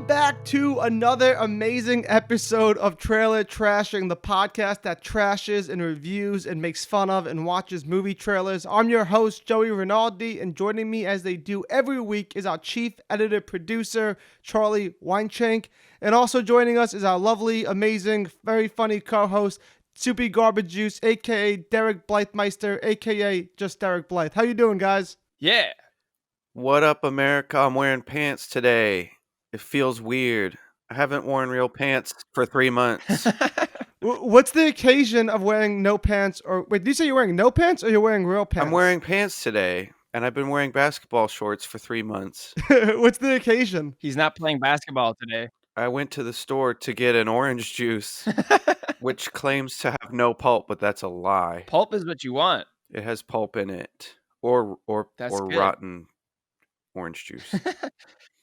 Welcome back to another amazing episode of Trailer Trashing, the podcast that trashes and reviews and makes fun of and watches movie trailers. I'm your host, Joey Rinaldi, and joining me as they do every week is our chief editor producer, Charlie Weinschenk. And also joining us is our lovely, amazing, very funny co-host, Soupy Garbage Juice, a.k.a. Derek Blythemeister, a.k.a. just Derek Blythe. How you doing, guys? Yeah. What up, America? I'm wearing pants today. It feels weird. I haven't worn real pants for 3 months. What's the occasion of wearing no pants? Or wait, did you say you're wearing no pants or you're wearing real pants? I'm wearing pants today, and I've been wearing basketball shorts for 3 months. What's the occasion? He's not playing basketball today. I went to the store to get an orange juice, which claims to have no pulp, but that's a lie. Pulp is what you want. It has pulp in it, or That's good. rotten orange juice.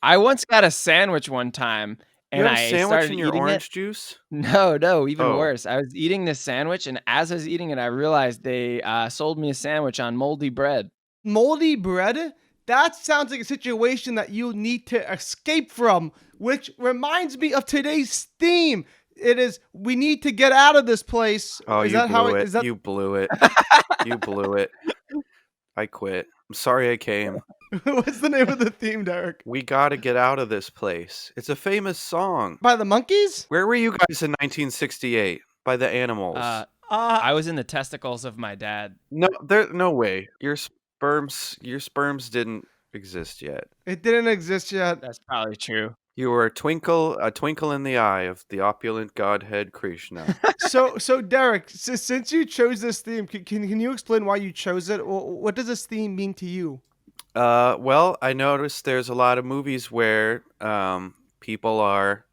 I once got a sandwich one time, and You have I a sandwich started in your eating orange it. juice? No, even Oh. worse. I was eating this sandwich, and as I was eating it, I realized they sold me a sandwich on moldy bread. Moldy bread? That sounds like a situation that you need to escape from, which reminds me of today's theme. It is, we need to get out of this place. Oh, is you that blew how it. is that? You blew it. You blew it. I quit. I'm sorry I came. What's the name of the theme, Derek? We gotta get out of this place. It's a famous song. By the Monkees? Where were you guys in 1968? By the Animals. I was in the testicles of my dad. No way. Your sperms didn't exist yet. It didn't exist yet. That's probably true. You were a twinkle in the eye of the opulent godhead Krishna. So Derek, since you chose this theme, can you explain why you chose it? What does this theme mean to you? Well, I noticed there's a lot of movies where people are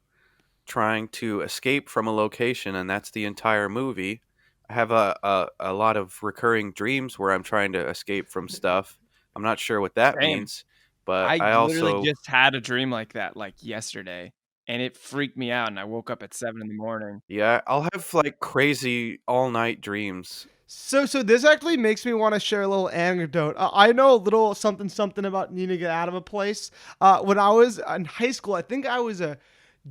trying to escape from a location, and that's the entire movie. I have a lot of recurring dreams where I'm trying to escape from stuff. I'm not sure what that Same. means, but I I literally also just had a dream like that, like yesterday, and it freaked me out, and I woke up at 7 a.m. yeah, I'll have like crazy all night dreams. So this actually makes me want to share a little anecdote. I know a little something about needing to get out of a place. When I was in high school, I think I was a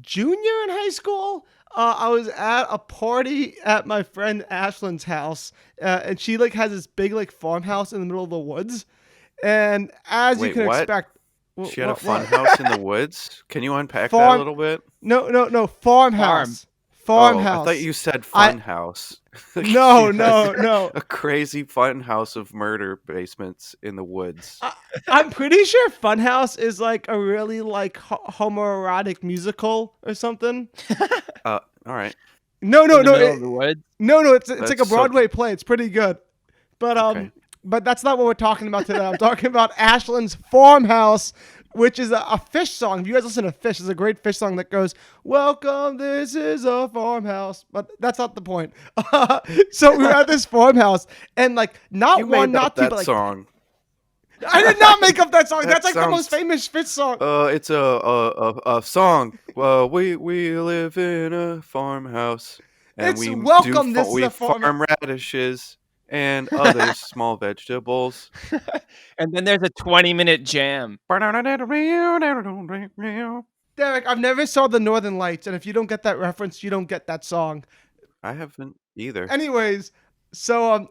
junior in high school. I was at a party at my friend Ashlyn's house, and she like has this big like farmhouse in the middle of the woods. And as Wait, you can what? expect, She had a what? fun house in the woods. Can you unpack that Farm- a little bit? No, farmhouse. Farmhouse. Oh, I thought you said fun house. No, She no, has no. A crazy fun house of murder basements in the woods. I'm pretty sure Funhouse is like a really like homoerotic musical or something. All right. No, In the middle it- of the woods. no. It's like a That's so- Broadway play. It's pretty good, but Okay. but that's not what we're talking about today. I'm talking about Ashlyn's Farmhouse, which is a Fish song. If you guys listen to Fish, it's a great Fish song that goes, "Welcome, this is a farmhouse." But that's not the point. So we were at this farmhouse, and like not You one, made not up two, that but like song. I did not make up that song. That That's like the sounds- most famous Fish song. It's a song. We live in a farmhouse, and It's we welcome, this is we a farm- farm radishes and other small vegetables. And then there's a 20-minute jam. Derek, I've never saw the Northern Lights, and if you don't get that reference, you don't get that song. I haven't either. Anyways, so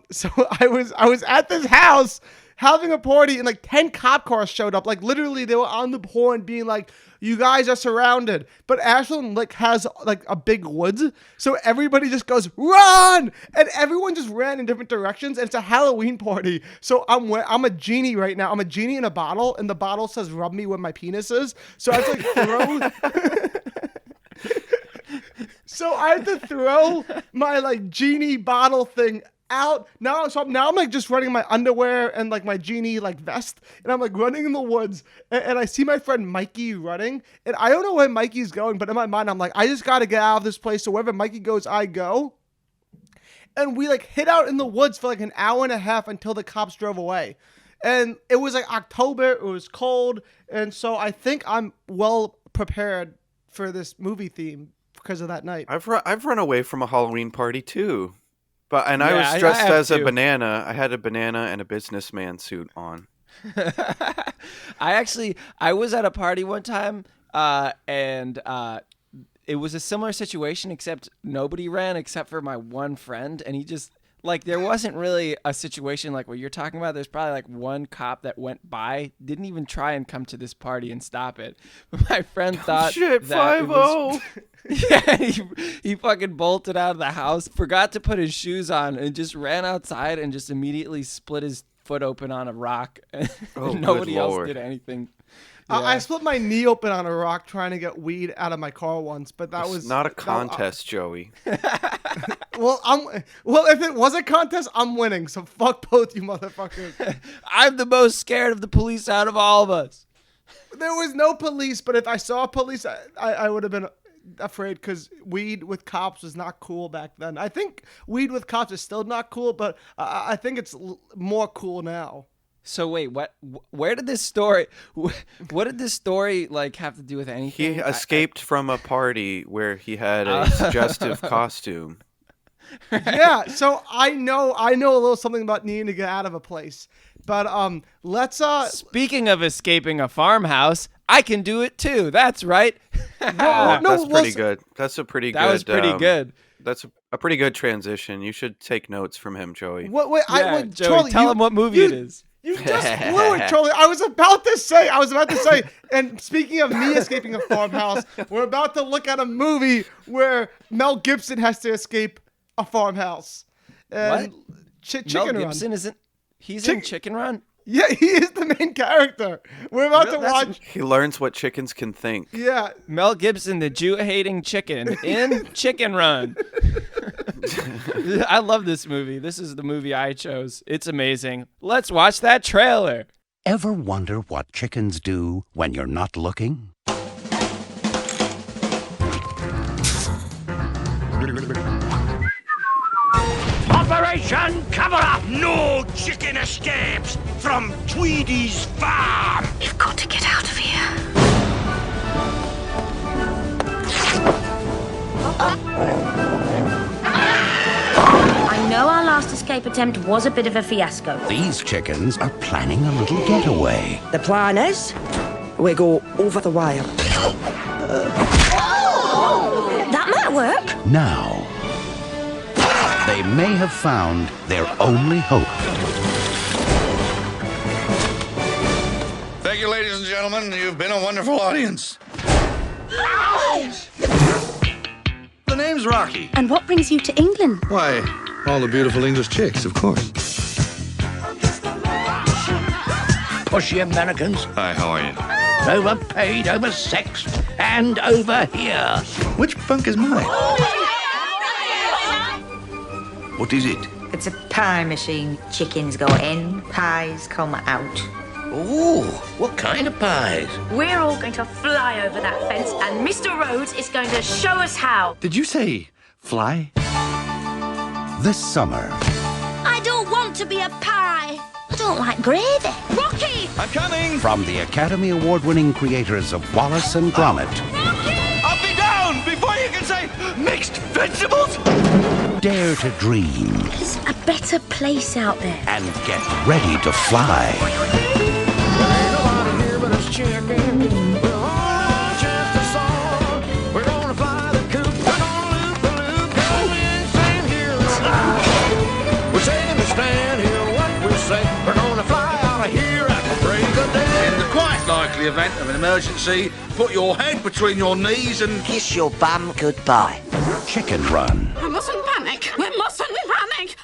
I was at this house having a party, and like 10 cop cars showed up. Like literally, they were on the horn, being like, "You guys are surrounded." But Ashland like has like a big woods, so everybody just goes run, and everyone just ran in different directions. And it's a Halloween party, so I'm a genie right now. I'm a genie in a bottle, and the bottle says "Rub me where my penis is." So I have to like throw. So I had to throw my like genie bottle thing out. Now I'm like just running my underwear and like my genie like vest, and I'm like running in the woods, and I see my friend Mikey running, and I don't know where Mikey's going, but in my mind I'm like, I just gotta get out of this place. So wherever Mikey goes, I go. And we like hid out in the woods for like an hour and a half until the cops drove away. And it was like October, it was cold, and so I think I'm well prepared for this movie theme because of that night. I've run away from a Halloween party too, I Yeah, was I dressed have as a too. banana. I had a banana and a businessman suit on. I was at a party one time and it was a similar situation, except nobody ran except for my one friend, and he just like there wasn't really a situation like what you're talking about. There's probably like one cop that went by, didn't even try and come to this party and stop it. But my friend thought Shit, that it was 5-0. yeah, he fucking bolted out of the house, forgot to put his shoes on, and just ran outside and just immediately split his foot open on a rock. Oh, good Nobody else Lord. did anything. I split my knee open on a rock trying to get weed out of my car once, but that It's was not a contest, Joey. Well, if it was a contest, I'm winning. So fuck both you motherfuckers. I'm the most scared of the police out of all of us. There was no police, but if I saw police, I would have been afraid because weed with cops was not cool back then. I think weed with cops is still not cool, but I think it's more cool now. So wait, what? Where did this story? What did this story like have to do with anything? He escaped from a party where he had a suggestive costume. Yeah, so I know a little something about needing to get out of a place. But let's Speaking of escaping a farmhouse, I can do it too. That's right. no, That's pretty listen. good. That's a pretty good. That was pretty good. That's a pretty good transition. You should take notes from him, Joey. Wait, Yeah, wait, Joey, Charlie, tell him what movie it is. You just blew it, Charlie. I was about to say, and speaking of me escaping a farmhouse, we're about to look at a movie where Mel Gibson has to escape a farmhouse. And What? Chicken Mel Run. Gibson isn't. He's in Chicken Run. Yeah, he is the main character. We're about to That's- watch. He learns what chickens can think. Yeah, Mel Gibson, the Jew-hating chicken, in Chicken Run. I love this movie. This is the movie I chose. It's amazing. Let's watch that trailer. Ever wonder what chickens do when you're not looking? Operation Cover Up! No chicken escapes from Tweedy's farm! You've got to get out of here. I know our last escape attempt was a bit of a fiasco. These chickens are planning a little getaway. The plan is we go over the wire. That might work. Now, they may have found their only hope. Thank you, ladies and gentlemen. You've been a wonderful audience. The name's Rocky. And what brings you to England? Why, all the beautiful English chicks, of course. Pushy Americans, Hi, how are you? overpaid, oversexed, and over here. Which bunk is mine? What is it? It's a pie machine. Chickens go in, pies come out. Ooh, what kind of pies? We're all going to fly over that fence, and Mr. Rhodes is going to show us how. Did you say fly? This summer, I don't want to be a pie. I don't like gravy. Rocky! I'm coming! from the Academy Award-winning creators of Wallace and Gromit, I'll be down before you can say mixed vegetables! dare to dream There's a better place out there. and get ready to fly. In the quite likely event of an emergency, put your head between your knees and Kiss your bum goodbye. Chicken Run. We mustn't panic. We mustn't panic.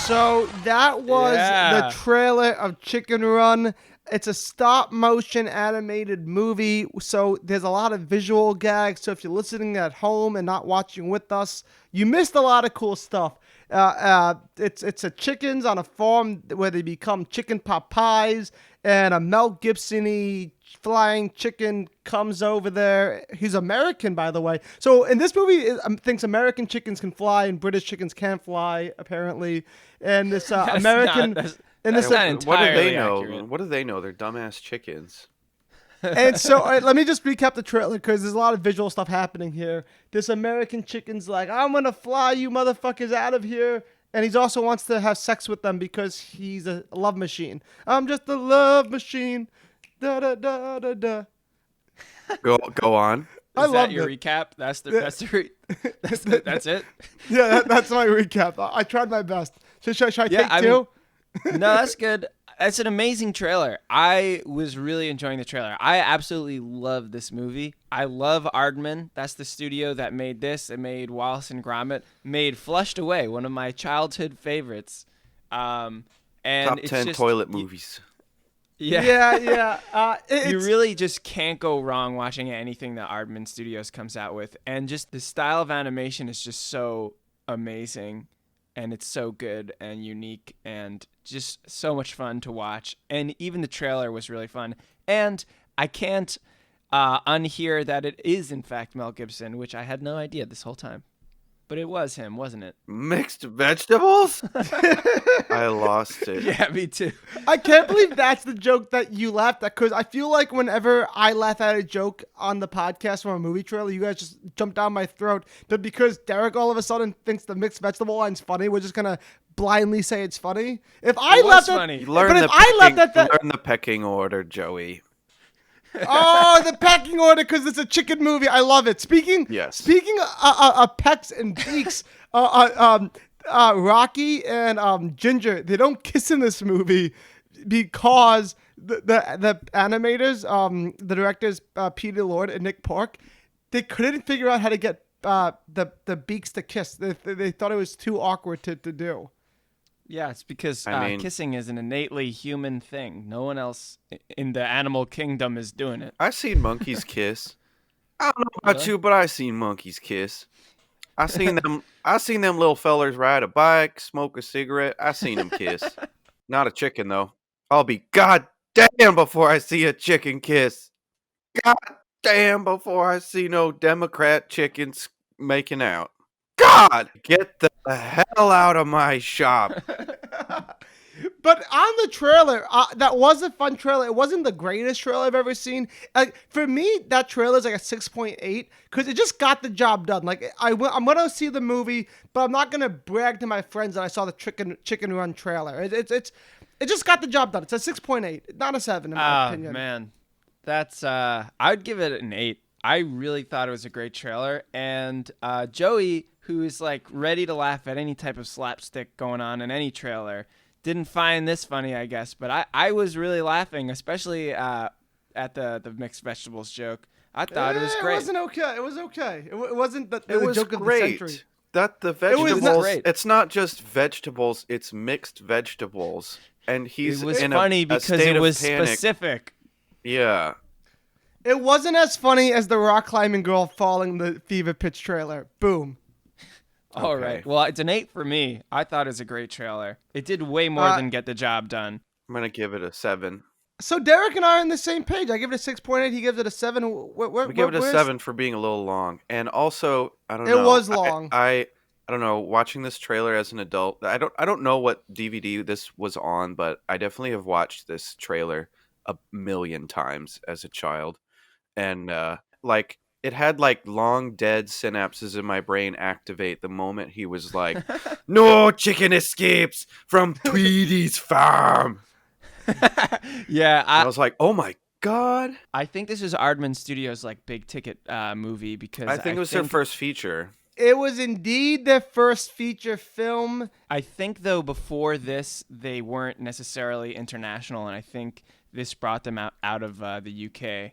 so that was Yeah. the trailer of Chicken Run. It's a stop motion animated movie, so there's a lot of visual gags. So if you're listening at home and not watching with us, you missed a lot of cool stuff. It's a chickens on a farm where they become chicken pot pies, and a Mel Gibson-y flying chicken comes over there. He's American, by the way. So in this movie, thinks American chickens can fly and British chickens can't fly, apparently. And this American. And this, not What do they entirely know? accurate. What do they know? They're dumbass chickens. and so let me just recap the trailer because there's a lot of visual stuff happening here. This American chicken's like, I'm gonna fly you motherfuckers out of here, and he also wants to have sex with them because he's a love machine. I'm just a love machine. Da da da da da. Go on. I Is that loved your it. recap? That's it. Yeah, that's my recap. I tried my best. Should I Yeah, take I two? No, that's good. It's an amazing trailer. I was really enjoying the trailer. I absolutely love this movie. I love Aardman. That's the studio that made this. It made Wallace and Gromit. Made Flushed Away, one of my childhood favorites. And Top it's 10 just, toilet movies. Yeah. Yeah. You really just can't go wrong watching anything that Aardman Studios comes out with. And just the style of animation is just so amazing. And it's so good and unique and just so much fun to watch. And even the trailer was really fun. And I can't unhear that it is, in fact, Mel Gibson, which I had no idea this whole time. But it was him, wasn't it? Mixed vegetables? I lost it. Yeah, me too. I can't believe that's the joke that you laughed at, because I feel like whenever I laugh at a joke on the podcast from a movie trailer, you guys just jump down my throat. But because Derek all of a sudden thinks the mixed vegetable line's funny, we're just gonna blindly say it's funny. If I It was laughed at, funny. You learn, but the if I laughed pecking, at that, learn the pecking order, Joey. oh, the pecking order, because it's a chicken movie. I love it. Speaking of pecks and beaks, Rocky and Ginger, they don't kiss in this movie because the animators, the directors, Peter Lord and Nick Park, they couldn't figure out how to get the beaks to kiss. They thought it was too awkward to do. Yeah, it's because I mean- kissing is an innately human thing. No one else in the animal kingdom is doing it. I seen monkeys kiss. I don't know about Really? you, but I seen monkeys kiss. I seen them. I seen them little fellers ride a bike, smoke a cigarette. I seen them kiss. Not a chicken though. I'll be goddamn before I see a chicken kiss. Goddamn before I see no Democrat chickens making out. God, get the hell out of my shop. But on the trailer, that was a fun trailer. It wasn't the greatest trailer I've ever seen. For me, that trailer is like a 6.8 because it just got the job done. Like I'm gonna see the movie, but I'm not gonna brag to my friends that I saw the Chicken Run trailer. It just got the job done. It's a 6.8, not a 7 in my opinion. Man, that's I'd give it an 8. I really thought it was a great trailer, and Joey, who is like ready to laugh at any type of slapstick going on in any trailer, didn't find this funny, I guess. But I was really laughing, especially at the mixed vegetables joke. I thought it was great. It wasn't okay. It was okay. It wasn't the It was joke of the great. century. That the was vegetables. great. It's not just vegetables. It's mixed vegetables, and he's It was in funny a because state it of was panic. specific. Yeah. It wasn't as funny as the rock climbing girl falling the Fever Pitch trailer. Boom. All Okay. right. Well, it's an 8 for me. I thought it was a great trailer. It did way more than get the job done. I'm gonna give it a 7. So Derek and I are on the same page. I give it a 6.8. He gives it a 7. We give it a 7 for being a little long, and also I don't It know. was long. I don't know. Watching this trailer as an adult, I don't know what DVD this was on, but I definitely have watched this trailer a million times as a child, and like it had like long dead synapses in my brain activate the moment he was like, "No chicken escapes from Tweedy's farm." Yeah, I was like, "Oh my god!" I think this is Aardman Studios' like big ticket movie because I think it was their first feature. It was indeed their first feature film. I think though before this they weren't necessarily international, and I think this brought them out of the UK.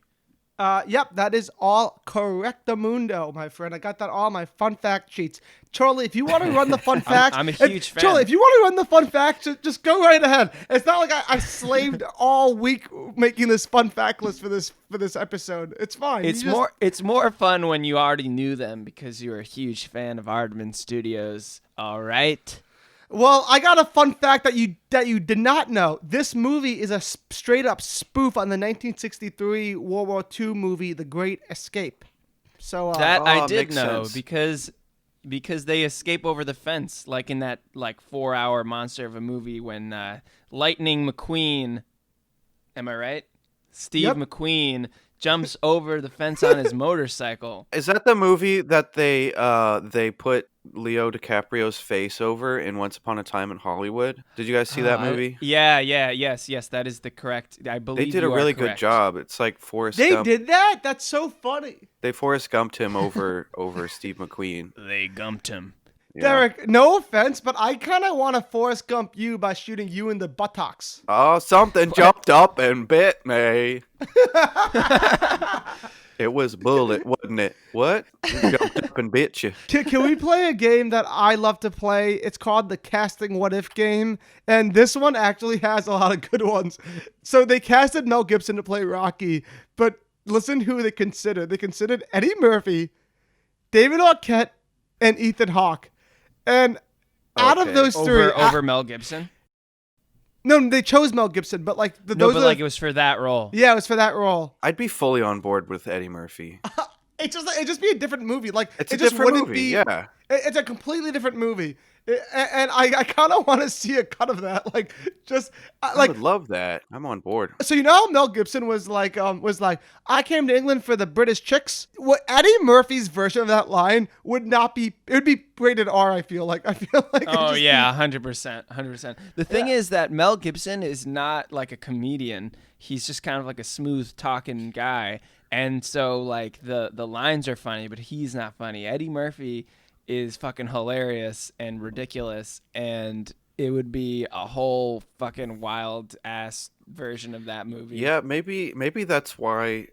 Yep, that is all correctamundo, my friend. I got that all on my fun fact sheets. Charlie, if you want to run the fun facts, I'm a huge fan. Charlie, if you want to run the fun facts, just go right ahead. It's not like I slaved all week making this fun fact list for this episode. It's fine. It's more fun when you already knew them because you're a huge fan of Aardman Studios. All right. Well, I got a fun fact that you did not know. This movie is a straight up spoof on the 1963 World War II movie, The Great Escape. So That I it did makes know sense. because they escape over the fence, like in that like 4-hour monster of a movie when Lightning McQueen, am I right? Steve Yep. McQueen jumps over the fence on his motorcycle. Is that the movie that they put Leo DiCaprio's face over in Once Upon a Time in Hollywood? Did you guys see that movie? Yes, that is the correct. I believe They did a really good correct. job. It's like Forrest They Gump. did that? That's so funny. They Forrest Gumped him over Steve McQueen. They gumped him. Yeah. Derek, no offense, but I kind of want to Forrest Gump you by shooting you in the buttocks. Oh, something jumped up and bit me. It was Bullet, wasn't it? What? Jumped up and bit you. Can we play a game that I love to play? It's called the Casting What If game. And this one actually has a lot of good ones. So they casted Mel Gibson to play Rocky, but listen who they considered. They considered Eddie Murphy, David Arquette, and Ethan Hawke. And out of Okay. those three... Over Mel Gibson. No, they chose Mel Gibson, but like... No, those but are like it was for that role. Yeah, it was for that role. I'd be fully on board with Eddie Murphy. It'd just be a different movie. Like It's it a just different wouldn't movie, be. yeah. It's a completely different movie, and I kind of want to see a cut of that. Like just I like would love that. I'm on board. so you know how Mel Gibson was like I came to England for the British chicks. What Eddie Murphy's version of that line would not be. It would be rated R. I feel like it'd Oh just yeah, be- 100%. The thing is that Mel Gibson is not like a comedian. He's just kind of like a smooth talking guy. And so like the lines are funny, but he's not funny. Eddie Murphy is fucking hilarious and ridiculous, and it would be a whole fucking wild ass version of that movie. Yeah, maybe that's why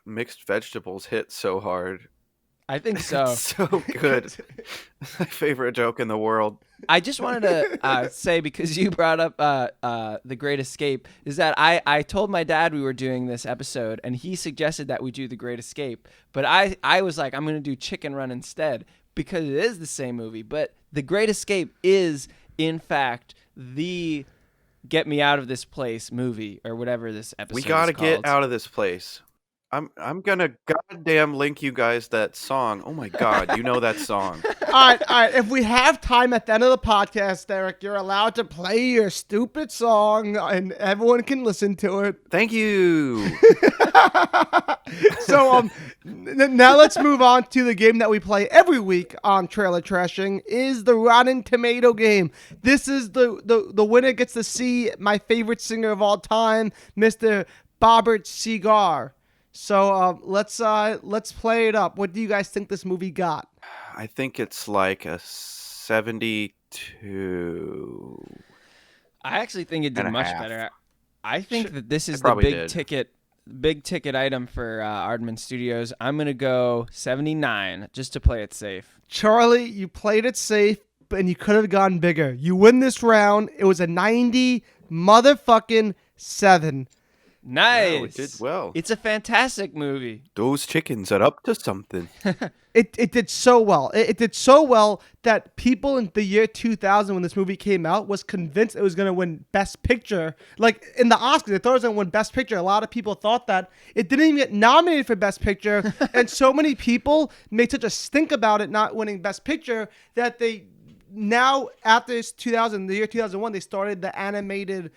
mixed vegetables hit so hard. I think so. So good. My favorite joke in the world. I just wanted to say, because you brought up The Great Escape, is that I told my dad we were doing this episode, and he suggested that we do The Great Escape. But I was like, I'm going to do Chicken Run instead, because it is the same movie. But The Great Escape is, in fact, the Get Me Out of This Place movie, or whatever this episode We is gotta called. get out of this place. I'm gonna goddamn link you guys that song. Oh my god, you know that song. All right. If we have time at the end of the podcast, Derek, you're allowed to play your stupid song, and everyone can listen to it. Thank you. So now let's move on to the game that we play every week on Trailer Trashing, is the Rotten Tomato game. This is the winner gets to see my favorite singer of all time, Mr. Bobbert Segar. So let's play it up. What do you guys think this movie got? I think it's like a 72. I actually think it did and a much half. better. I think that this is the probably big did. ticket item for Aardman Studios. I'm gonna go 79 just to play it safe. Charlie, you played it safe, and you could have gone bigger. You win this round. It was a 90 motherfucking 7. Nice. Wow, it did well. It's a fantastic movie. Those chickens are up to something. It did so well. It did so well that people in the year 2000, when this movie came out, was convinced it was going to win Best Picture. Like in the Oscars, they thought it was going to win Best Picture. A lot of people thought that. It didn't even get nominated for Best Picture. And so many people made such a stink about it not winning Best Picture that they now, after this the year 2001, they started the animated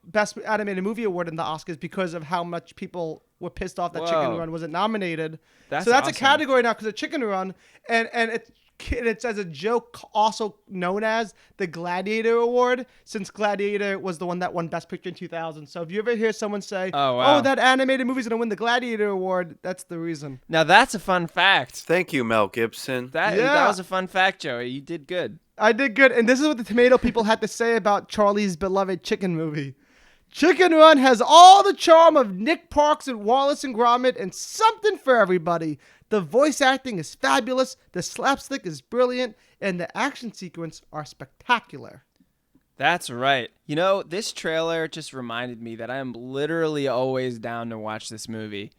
Best Animated Movie Award in the Oscars because of how much people were pissed off that Whoa. Chicken Run wasn't nominated. That's so that's awesome. a category now because of Chicken Run, and it's as a joke also known as the Gladiator Award, since Gladiator was the one that won Best Picture in 2000. So if you ever hear someone say, Oh, wow. "Oh, that animated movie's gonna win the Gladiator Award," that's the reason. Now that's a fun fact. Thank you, Mel Gibson. That Yeah. was a fun fact, Joey. You did good. I did good, and this is what the tomato people had to say about Charlie's beloved Chicken movie. Chicken Run has all the charm of Nick Parks and Wallace and Gromit and something for everybody. The voice acting is fabulous, the slapstick is brilliant, and the action sequence are spectacular. That's right. You know, this trailer just reminded me that I am literally always down to watch this movie.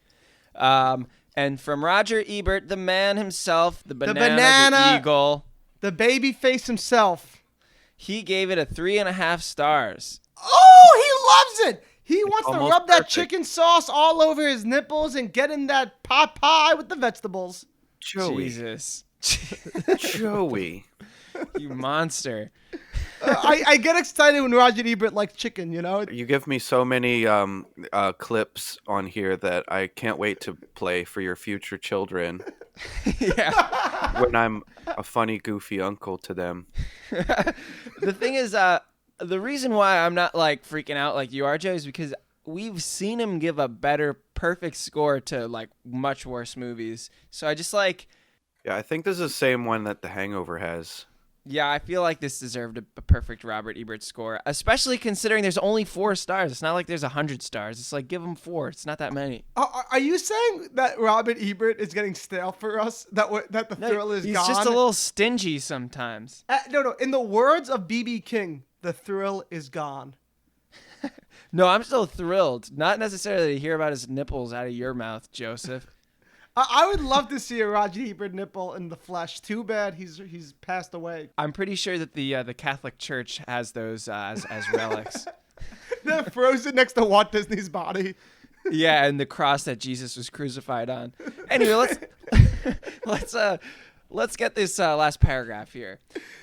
And from Roger Ebert, the man himself, the banana. The eagle, The baby face himself. he gave it a 3.5 stars. Oh, he loves it. He wants to almost rub that perfect. chicken sauce all over his nipples and get in that pot pie with the vegetables. Joey. Jesus. Joey. You monster. I get excited when Roger Ebert likes chicken, you know? You give me so many clips on here that I can't wait to play for your future children. Yeah. when I'm a funny, goofy uncle to them. The thing is, the reason why I'm not like freaking out like you are, Joe, is because we've seen him give a better perfect score to like much worse movies. So I just like, Yeah, I think this is the same one that The Hangover has. yeah, I feel like this deserved a perfect Robert Ebert score, especially considering there's only 4 stars. It's not like there's 100 stars. It's like, give him 4. It's not that many. Are you saying that Robert Ebert is getting stale for us? That the thrill is He's gone? just a little stingy sometimes. No. In the words of B.B. King, the thrill is gone. No, I'm still thrilled. Not necessarily to hear about his nipples out of your mouth, Joseph. I would love to see a Roger Ebert nipple in the flesh. Too bad he's passed away. I'm pretty sure that the Catholic Church has those as relics. They're frozen next to Walt Disney's body. Yeah, and the cross that Jesus was crucified on. Anyway, let's get this last paragraph here.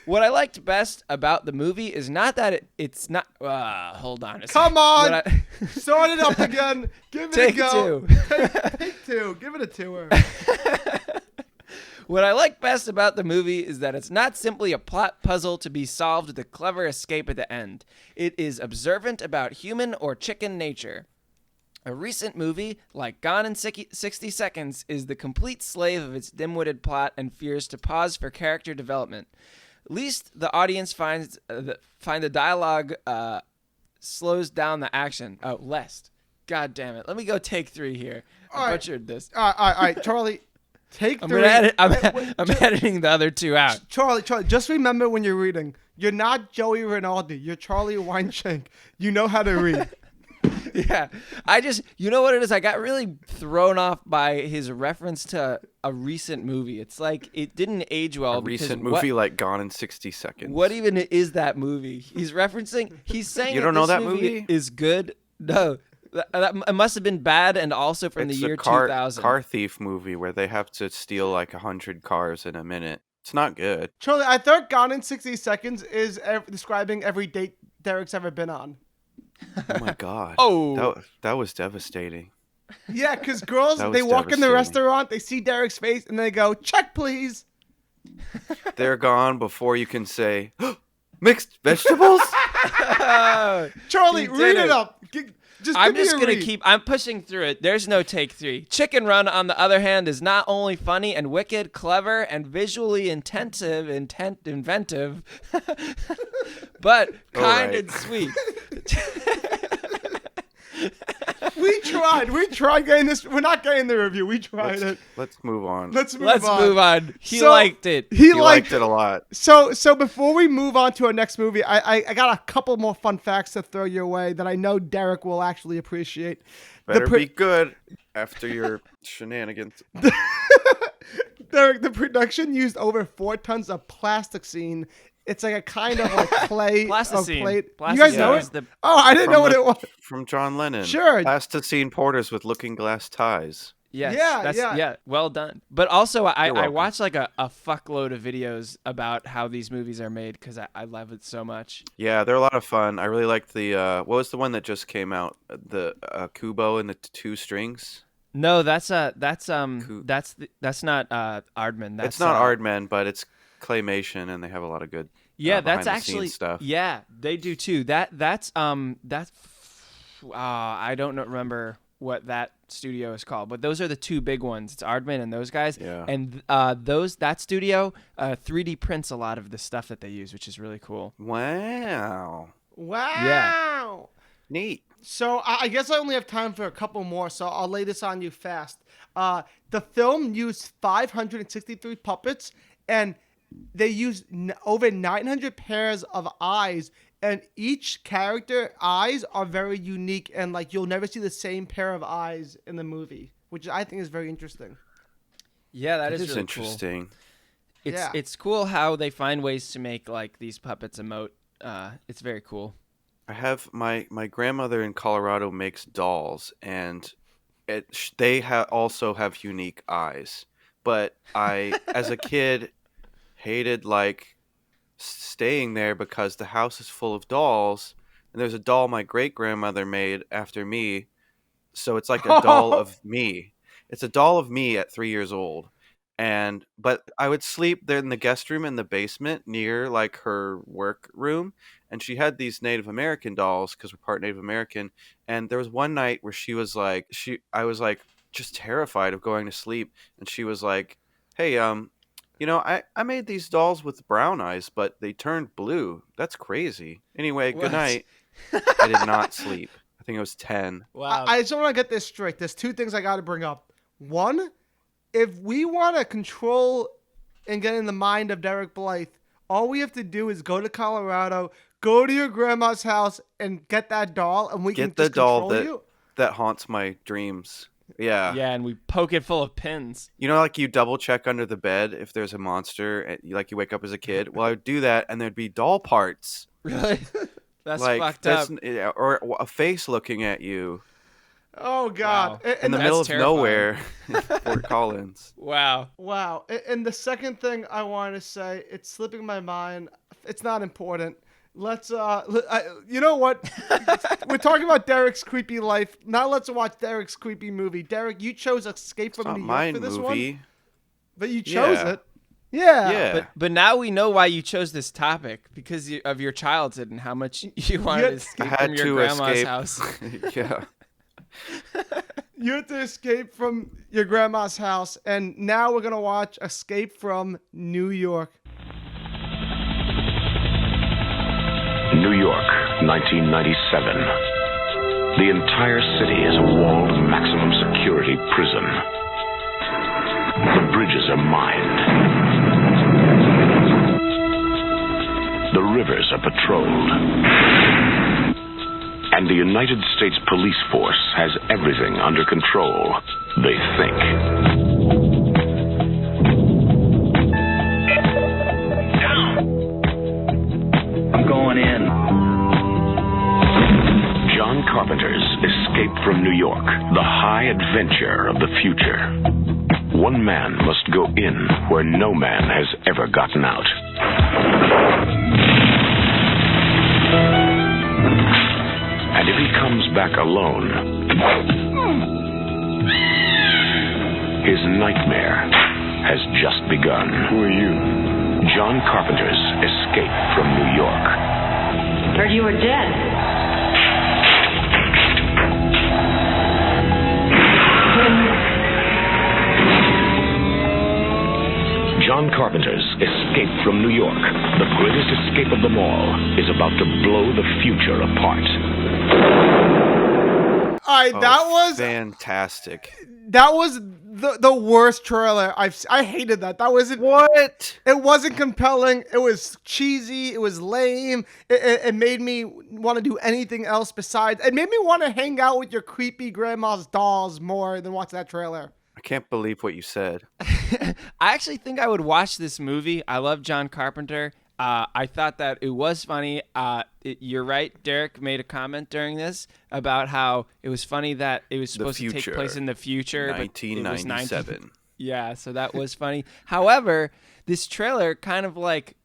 What I liked best about the movie is not that it's not. Hold on. Come on, start it up again. Give it Take a go. 2. Take 2. Give it a 2. What I like best about the movie is that it's not simply a plot puzzle to be solved with a clever escape at the end. It is observant about human or chicken nature. A recent movie, like Gone in 60 Seconds, is the complete slave of its dim-witted plot and fears to pause for character development. Least the audience find the dialogue slows down the action. Oh, lest. God damn it. Let me go take 3 here. I butchered this. All right, Charlie. Take 3. I'm editing the other 2 out. Charlie, just remember when you're reading, you're not Joey Rinaldi. You're Charlie Weinschenk. You know how to read. Yeah, you know what it is? I got really thrown off by his reference to a recent movie. It's like it didn't age well. A recent movie like Gone in 60 Seconds. What even is that movie? He's saying You don't know that movie? is good. No, it must have been bad and also from the year 2000. Car thief movie where they have to steal like 100 cars in a minute. It's not good. Charlie, I thought Gone in 60 Seconds is describing every date Derek's ever been on. Oh my god. That was devastating. Yeah, because girls, That they was walk in the devastating. restaurant, they see Derek's face, and they go, check, please. They're gone before you can say, mixed vegetables? Charlie, He did read it it. up. I'm just going to I'm pushing through it. There's no take 3. Chicken Run, on the other hand, is not only funny and wicked, clever, and visually inventive, but kind right. and sweet. We tried getting this. We're not getting the review. We tried it. Let's move on. Let's move on. He So, liked it. He liked it a lot. So before we move on to our next movie, I got a couple more fun facts to throw your way that I know Derek will actually appreciate. Better be good after your shenanigans. Derek, the production used over 4 tons of plasticine. It's like a kind of like clay Plasticine. plate. You guys Plasticine know is it? the- Oh, I didn't know what it was. From John Lennon. Sure. Plasticine porters with looking glass ties. Yes, Yeah, yeah. well done. But also, I welcome. watched like a fuckload of videos about how these movies are made because I love it so much. Yeah, they're a lot of fun. I really liked the, what was the one that just came out? The Kubo and the 2 strings? No, that's not Aardman. It's not Aardman, but it's claymation, and they have a lot of good Yeah, behind that's the actually scenes stuff. Yeah, they do too. That's I don't remember what that studio is called, but those are the 2 big ones. It's Aardman and those guys. Yeah. And that studio 3D prints a lot of the stuff that they use, which is really cool. Wow. Wow. Neat. So I guess I only have time for a couple more, so I'll lay this on you fast. The film used 563 puppets, and they used over 900 pairs of eyes, and each character eyes are very unique, and like you'll never see the same pair of eyes in the movie, which I think is very interesting. Yeah, that It is really interesting. Cool. Yeah. It's cool how they find ways to make like these puppets emote. It's very cool. I have my grandmother in Colorado makes dolls, and they also have unique eyes. But I, as a kid, hated like staying there because the house is full of dolls, and there's a doll my great grandmother made after me, so it's like a doll of me. It's a doll of me at 3 years old, But I would sleep there in the guest room in the basement near like her work room, and she had these Native American dolls because we're part Native American. And there was one night where she was like, I was like just terrified of going to sleep, and she was like, "Hey, I made these dolls with brown eyes, but they turned blue. That's crazy. Anyway, What? good night." I did not sleep. I think it was 10. Wow. I just want to get this straight. There's two things I got to bring up. One, if we want to control and get in the mind of Derek Blythe, all we have to do is go to Colorado, go to your grandma's house, and get that doll, and we can Get the just doll control that haunts my dreams. Yeah. Yeah, and we poke it full of pins. You know, like you double check under the bed if there's a monster, and you wake up as a kid. Well, I would do that, and there'd be doll parts. Really? That's like fucked up. or a face looking at you Oh God! Wow. in the That's middle of terrifying. nowhere in Fort Collins. Wow. Wow. And the second thing I want to say, it's slipping my mind. It's not important. Let's you know what? We're talking about Derek's creepy life. Now let's watch Derek's creepy movie. Derek, you chose Escape It's from not New my York for this movie. one, but you chose Yeah. it. Yeah. Yeah. But now we know why you chose this topic, because of your childhood and how much you wanted to I escape had from your to grandma's escape. house. Yeah. You had to escape from your grandma's house, and now we're gonna watch Escape from New York. New York, 1997. The entire city is a walled maximum security prison. The bridges are mined. The rivers are patrolled. And the United States Police Force has everything under control, they think. I'm going in. John Carpenter's Escape from New York, the high adventure of the future. One man must go in where no man has ever gotten out. And if he comes back alone, his nightmare has just begun. Who are you? John Carpenter's Escape from New York. Heard you were dead. John Carpenter's Escape from New York, the greatest escape of them all, is about to blow the future apart. All right, that was fantastic. That was the worst trailer I hated that. That wasn't what. It wasn't compelling. It was cheesy. It was lame. It made me want to do anything else besides. It made me want to hang out with your creepy grandma's dolls more than watch that trailer. I can't believe what you said. I actually think I would watch this movie. I love John Carpenter. I thought that it was funny. You're right. Derek made a comment during this about how it was funny that it was supposed to take place in the future. 1997. Yeah, so that was funny. However, this trailer kind of like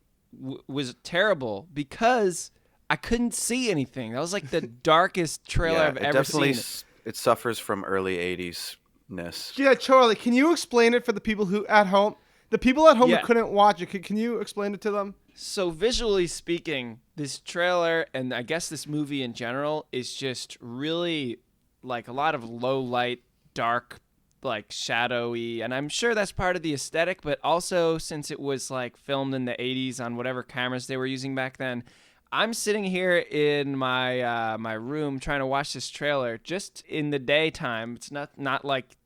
was terrible because I couldn't see anything. That was like the darkest trailer I've ever seen. It suffers from early 80s-ness. Yeah, Charlie, can you explain it for the people who at home? The people at home Yeah. who couldn't watch it, can you explain it to them? So visually speaking, this trailer and I guess this movie in general is just really like a lot of low light, dark, like shadowy, and I'm sure that's part of the aesthetic, but also since it was like filmed in the 80s on whatever cameras they were using back then, I'm sitting here in my my room trying to watch this trailer just in the daytime. It's not like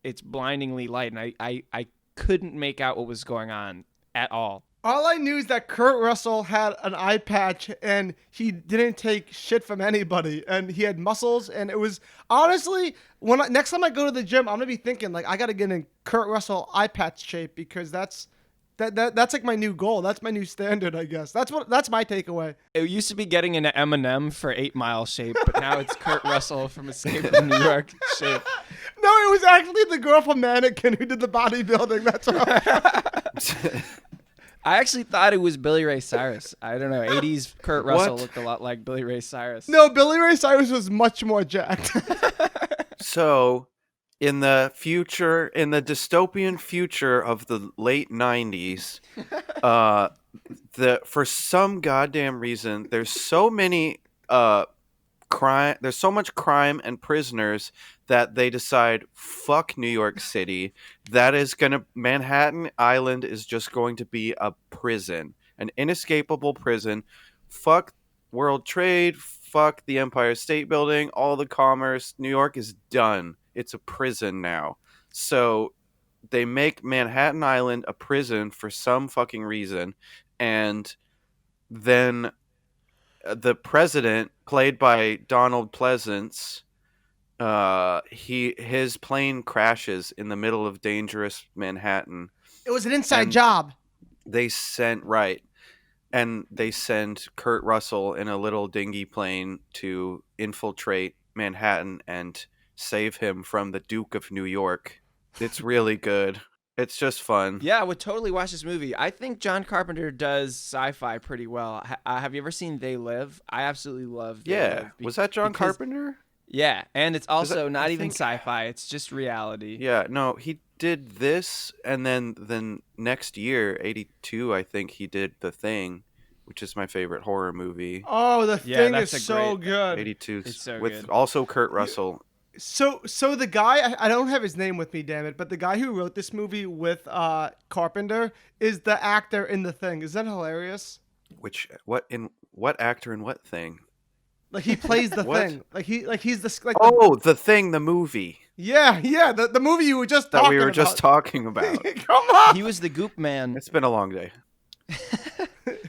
it's blindingly light, and I couldn't make out what was going on at all. All I knew is that Kurt Russell had an eye patch and he didn't take shit from anybody and he had muscles, and it was honestly next time I go to the gym, I'm gonna be thinking like I gotta get in Kurt Russell eye patch shape because that's like my new goal. That's my new standard, I guess. That's my takeaway. It used to be getting into Eminem for 8 Mile shape, but now it's Kurt Russell from Escape from New York shape. No, it was actually the girl from Mannequin who did the bodybuilding. That's what I actually thought it was Billy Ray Cyrus. I don't know. 80s Kurt Russell looked a lot like Billy Ray Cyrus. No, Billy Ray Cyrus was much more jacked. So, in the future, in the dystopian future of the late 90s, for some goddamn reason, there's so many crime, there's so much crime and prisoners that they decide, fuck New York City. Manhattan Island is just going to be a prison, an inescapable prison. Fuck World Trade, fuck the Empire State Building, all the commerce. New York is done. It's a prison now. So they make Manhattan Island a prison for some fucking reason. And then the president, played by Donald Pleasance, his plane crashes in the middle of dangerous Manhattan. It was an inside job. They send Kurt Russell in a little dingy plane to infiltrate Manhattan and save him from the Duke of New York. It's really good. It's just fun. Yeah, I would totally watch this movie. I think John Carpenter does sci-fi pretty well. Have you ever seen They Live? I absolutely love They Live. Was that John Carpenter? Yeah, and it's also not even sci-fi. It's just reality. Yeah, no, he did this, and then next year, 82, I think he did The Thing, which is my favorite horror movie. Oh, The Thing is so good. 82, It's so with good. also Kurt Russell. So the guy, I don't have his name with me, damn it, but the guy who wrote this movie with Carpenter is the actor in The Thing. Is that hilarious? What actor in what thing? Like he plays the Thing. He's the The Thing, the movie. Yeah, the movie you were just talking about. That we were just talking about. Come on. He was the Goop Man. It's been a long day.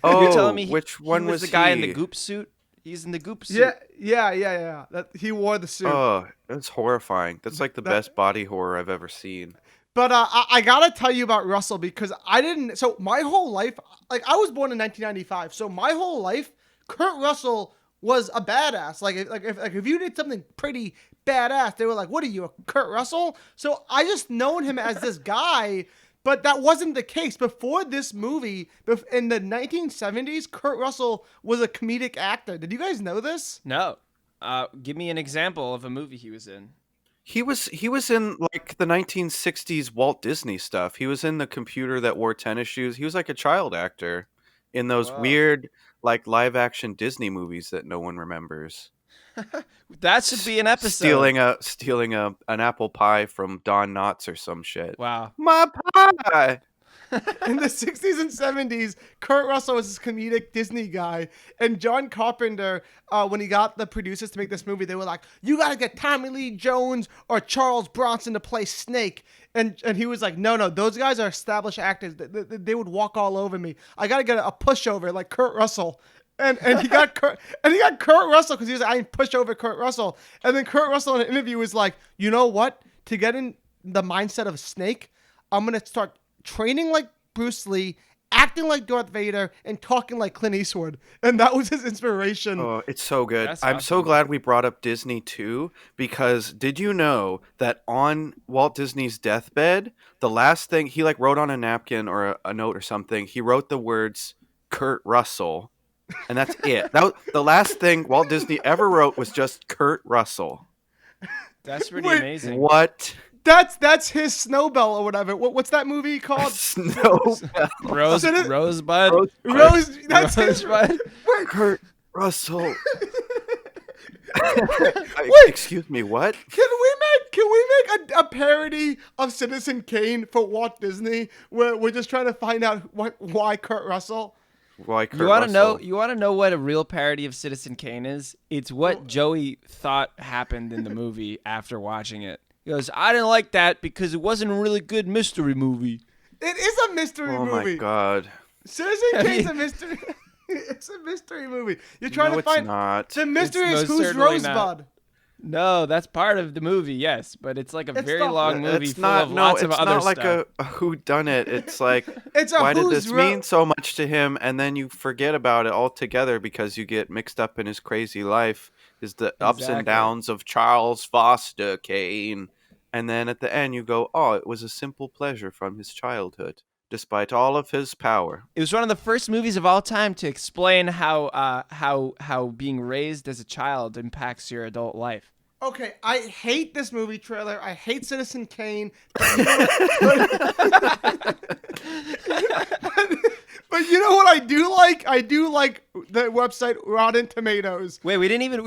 You're telling me which one was the guy in the Goop suit? He's in the Goop suit. Yeah. He wore the suit. Oh, that's horrifying. That's like the best body horror I've ever seen. But I gotta tell you about Russell because I didn't. So my whole life, like I was born in 1995. So my whole life, Kurt Russell was a badass. If you did something pretty badass, they were like, "What are you, a Kurt Russell?" So I just known him as this guy. But that wasn't the case. Before this movie, in the 1970s, Kurt Russell was a comedic actor. Did you guys know this? No. Give me an example of a movie he was in. He was in like the 1960s Walt Disney stuff. He was in The Computer That Wore Tennis Shoes. He was like a child actor in those weird like live action Disney movies that no one remembers. That should be an episode. Stealing an apple pie from Don Knotts or some shit. Wow. My pie. In the 60s and 70s, Kurt Russell was this comedic Disney guy. And John Carpenter, when he got the producers to make this movie, they were like, you got to get Tommy Lee Jones or Charles Bronson to play Snake. And he was like, no, those guys are established actors. They would walk all over me. I got to get a pushover like Kurt Russell. And he got Kurt Russell because he was like, I didn't push over Kurt Russell. And then Kurt Russell in an interview was like, you know what? To get in the mindset of Snake, I'm going to start training like Bruce Lee, acting like Darth Vader, and talking like Clint Eastwood. And that was his inspiration. Oh, it's so good. That's I'm awesome. so glad we brought up Disney too, because did you know that on Walt Disney's deathbed, the last thing he like wrote on a napkin or a note or something, he wrote the words Kurt Russell. And that's it. The last thing Walt Disney ever wrote was just Kurt Russell. That's pretty amazing. What? That's his Snowbell or whatever. What's that movie called? Snowbell. Rosebud. That's his. Rosebud. Kurt Russell. Excuse me, what? Can we make a parody of Citizen Kane for Walt Disney where we're just trying to find out why Kurt Russell? Why Kurt You want Russell? to know what a real parody of Citizen Kane is? It's what Joey thought happened in the movie after watching it. He goes, I didn't like that because it wasn't a really good mystery movie. It is a mystery movie. Oh my god. Citizen Kane's a mystery. It's a mystery movie. You're trying to find. It's not. The mystery It's is most who's certainly Rosebud. not. No, that's part of the movie, yes, but it's like a very long movie It's full not. of No, lots it's of other not like stuff. a whodunit. It's like, It's a why did who's this mean so much to him? And then you forget about it altogether because you get mixed up in his crazy life, is the ups and Exactly. downs of Charles Foster Kane. And then at the end you go, oh, it was a simple pleasure from his childhood, despite all of his power. It was one of the first movies of all time to explain how being raised as a child impacts your adult life. Okay, I hate this movie trailer. I hate Citizen Kane. But you know what I do like? I do like the website Rotten Tomatoes. Wait, we didn't even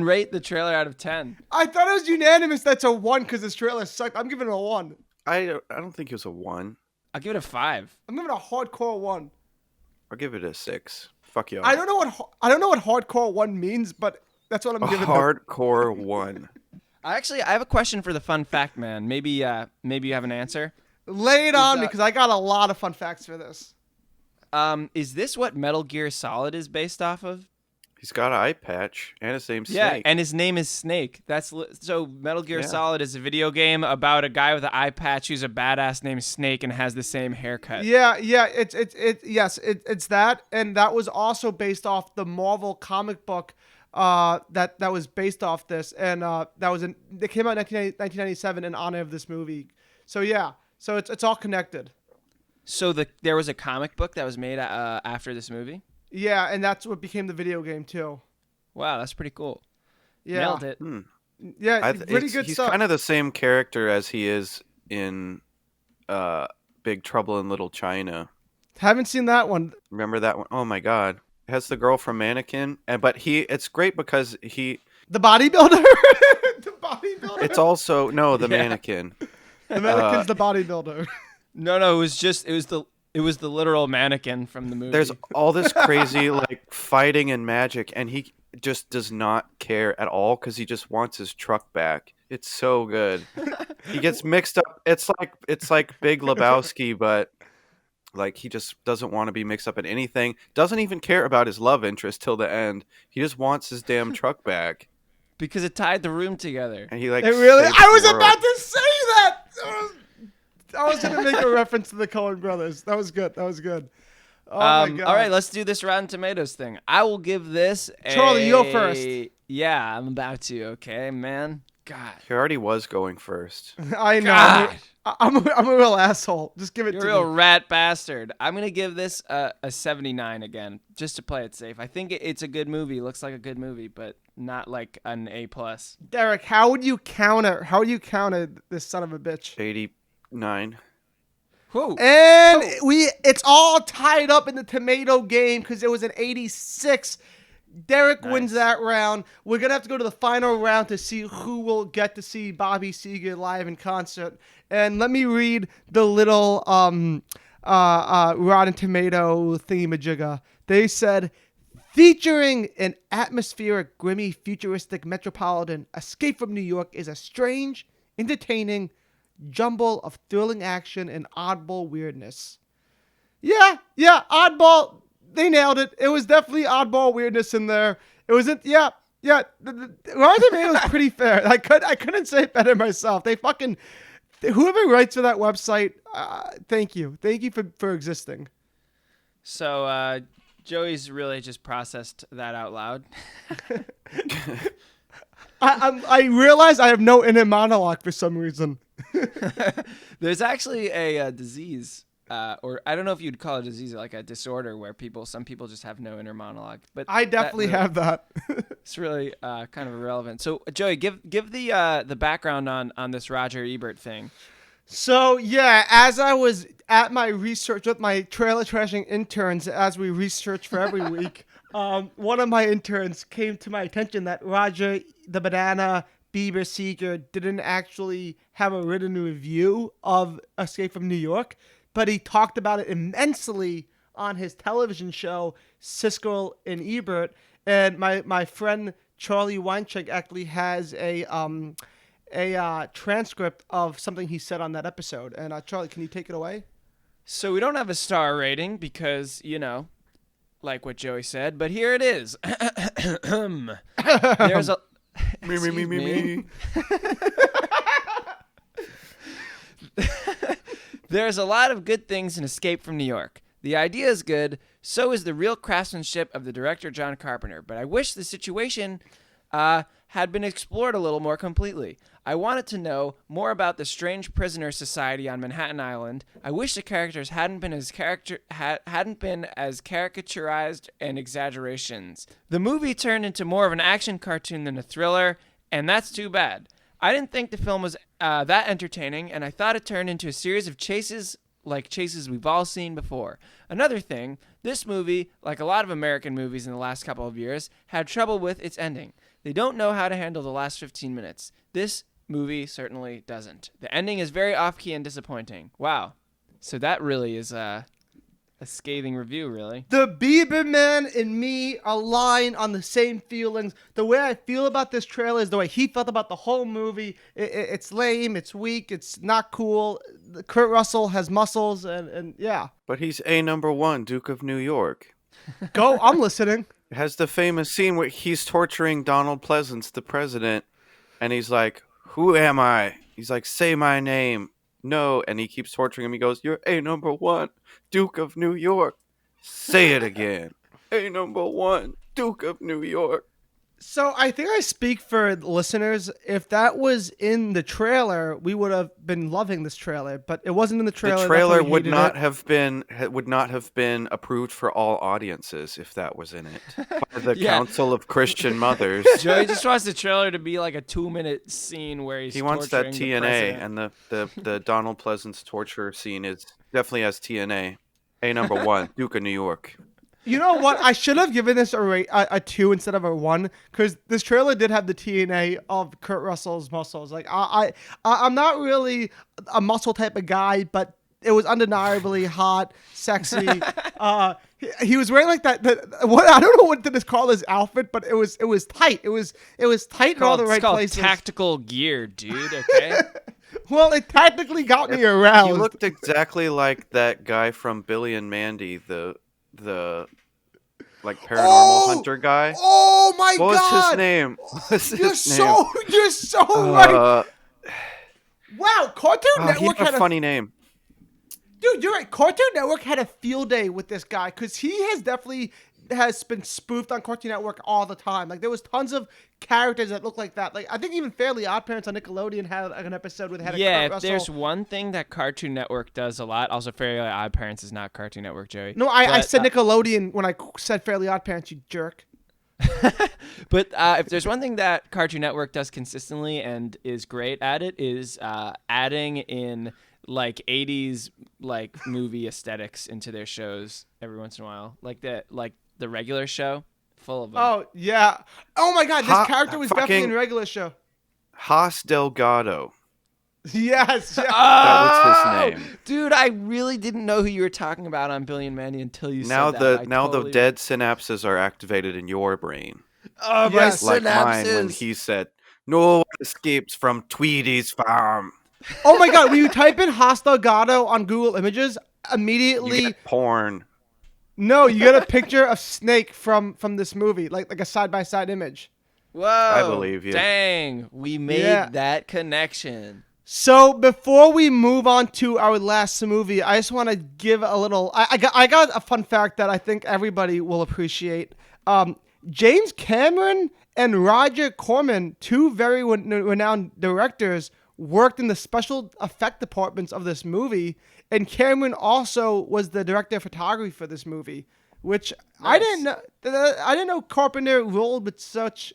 rate the trailer out of 10. I thought it was unanimous. That's a 1 because this trailer sucked. I'm giving it a 1. I don't think it was a 1. I'll give it a 5. I'm giving it a hardcore 1. I'll give it a 6. Fuck you. I don't know what hardcore 1 means, but that's what I'm A giving. hardcore 1. I have a question for the fun fact man. Maybe you have an answer. Lay it on me because I got a lot of fun facts for this. Is this what Metal Gear Solid is based off of? He's got an eye patch and his name's Yeah, Snake. and his name is Snake. So Metal Gear Solid is a video game about a guy with an eye patch who's a badass named Snake and has the same haircut. Yeah, it's that, and that was also based off the Marvel comic book that was based off this, and it came out in 1997 in honor of this movie. So yeah, so it's all connected. So there was a comic book that was made after this movie? Yeah, and that's what became the video game too. Wow, that's pretty cool. Yeah. Nailed it. Yeah, pretty good he's stuff. He's kind of the same character as he is in Big Trouble in Little China. Haven't seen that one. Remember that one? Oh my god. It has the girl from Mannequin, but it's great because the bodybuilder? The bodybuilder? It's also the mannequin. The mannequin's the bodybuilder. No, it was the literal mannequin from the movie. There's all this crazy like fighting and magic, and he just does not care at all because he just wants his truck back. It's so good. He gets mixed up. It's like Big Lebowski, but like he just doesn't want to be mixed up in anything. Doesn't even care about his love interest till the end. He just wants his damn truck back because it tied the room together. And he like it really. I was about to say that. I was going to make a reference to the Coen brothers. That was good. Oh my God. All right, let's do this Rotten Tomatoes thing. I will give this Charlie, you go first. Yeah, I'm about to. Okay, man. God. He already was going first. I know. I'm a real asshole. Just give it You're to me. You're a real rat bastard. I'm going to give this a 79 again, just to play it safe. I think it's a good movie. It looks like a good movie, but not like an A+. Derek, how would you counter this son of a bitch? 89. Whoa. And it's all tied up in the tomato game because it was an 86. Derek wins that round. We're going to have to go to the final round to see who will get to see Bobby Seger live in concert. And let me read the little Rotten Tomato thingamajigga. They said, featuring an atmospheric, grimy, futuristic metropolitan, Escape from New York is a strange, entertaining jumble of thrilling action and oddball weirdness. Yeah, oddball. They nailed it. It was definitely oddball weirdness in there. It wasn't. Yeah. Rotten Tomatoes was pretty fair. I couldn't say it better myself. They fucking whoever writes for that website. Thank you for existing. So Joey's really just processed that out loud. I realize I have no inner monologue for some reason. There's actually a disease, or I don't know if you'd call it a disease, like a disorder, where some people just have no inner monologue. But I definitely have that. It's really kind of irrelevant. So Joey, give the background on this Roger Ebert thing. So yeah, as I was at my research with my trailer trashing interns, as we research for every week, one of my interns came to my attention that Roger the Banana Bieber Seger didn't actually have a written review of Escape from New York, but he talked about it immensely on his television show, Siskel and Ebert. And my friend Charlie Weincheck actually has a transcript of something he said on that episode. And Charlie, can you take it away? So we don't have a star rating because, like what Joey said, but here it is. There's a... me. There's a lot of good things in Escape from New York. The idea is good, so is the real craftsmanship of the director John Carpenter, but I wish the situation had been explored a little more completely. I wanted to know more about the strange prisoner society on Manhattan Island. I wish the characters hadn't been as caricaturized and exaggerations. The movie turned into more of an action cartoon than a thriller, And that's too bad. I didn't think the film was that entertaining, and I thought it turned into a series of chases like chases we've all seen before. Another thing, this movie, like a lot of American movies in the last couple of years, had trouble with its ending. They don't know how to handle the last 15 minutes. This movie certainly doesn't. The ending is very off-key and disappointing. Wow. So that really is a scathing review, really. The Bieber man and me align on the same feelings. The way I feel about this trailer is the way he felt about the whole movie. It's lame, it's weak, it's not cool. Kurt Russell has muscles, and yeah. But he's #1, Duke of New York. Go, I'm listening. It has the famous scene where he's torturing Donald Pleasance, the president, and he's like, "Who am I?" He's like, "Say my name." No, and he keeps torturing him. He goes, "You're #1, Duke of New York." Say it again. #1, Duke of New York. So I think I speak for listeners. If that was in the trailer, we would have been loving this trailer, but it wasn't in the trailer. The trailer that's why we would hated not it. have been approved for all audiences if that was in it. Part of the Yeah. Council of Christian Mothers. Joey just wants the trailer to be like a 2-minute scene where he's He wants that torturing the TNA, president. and the Donald Pleasance torture scene is definitely has TNA. #1, Duke of New York. You know what? I should have given this a 2 instead of a 1, because this trailer did have the TNA of Kurt Russell's muscles. Like I'm not really a muscle type of guy, but it was undeniably hot, sexy. He was wearing like that. What I don't know what to call his outfit, but it was tight. It was tight in all the right It's called places. tactical gear, dude. Okay. Well, it technically got me aroused. He looked exactly like that guy from Billy and Mandy, the like paranormal hunter guy. Oh my What was God! his name? What was his You're so right. Wow, Cartoon he Network had had a funny name. Dude, you're right. Cartoon Network had a field day with this guy because he has been spoofed on Cartoon Network all the time. Like there was tons of characters that look like that. Like I think even Fairly Odd Parents on Nickelodeon had an episode with Yeah, Kurt if Russell. there's one thing that Cartoon Network does a lot, also Fairly Odd Parents is not Cartoon Network, Joey. No, I But, said Nickelodeon when I said Fairly Odd Parents, you jerk. But if there's one thing that Cartoon Network does consistently and is great at it is adding in like 80s like movie aesthetics into their shows every once in a while. Like the regular show, full of them. Oh, yeah. Oh my God, this character was definitely in fucking- the regular show. Haas Delgado. Yes. That was his name. Dude, I really didn't know who you were talking about on Billy and Mandy until you Now said that. the dead synapses are activated in your brain. Oh, Yes. my Like mine when synapses. he said, "No one escapes from Tweedy's farm." Oh my God, when you type in Hostile Gato on Google Images, You immediately get porn. no, you get a picture of Snake from this movie, like a side-by-side image. Whoa. believe you. Dang, we made Yeah. that connection. So before we move on to our last movie, I just want to give a little. I got a fun fact that I think everybody will appreciate. James Cameron and Roger Corman, two very renowned directors, worked in the special effect departments of this movie, and Cameron also was the director of photography for this movie, which I didn't know. I didn't know Carpenter rolled with such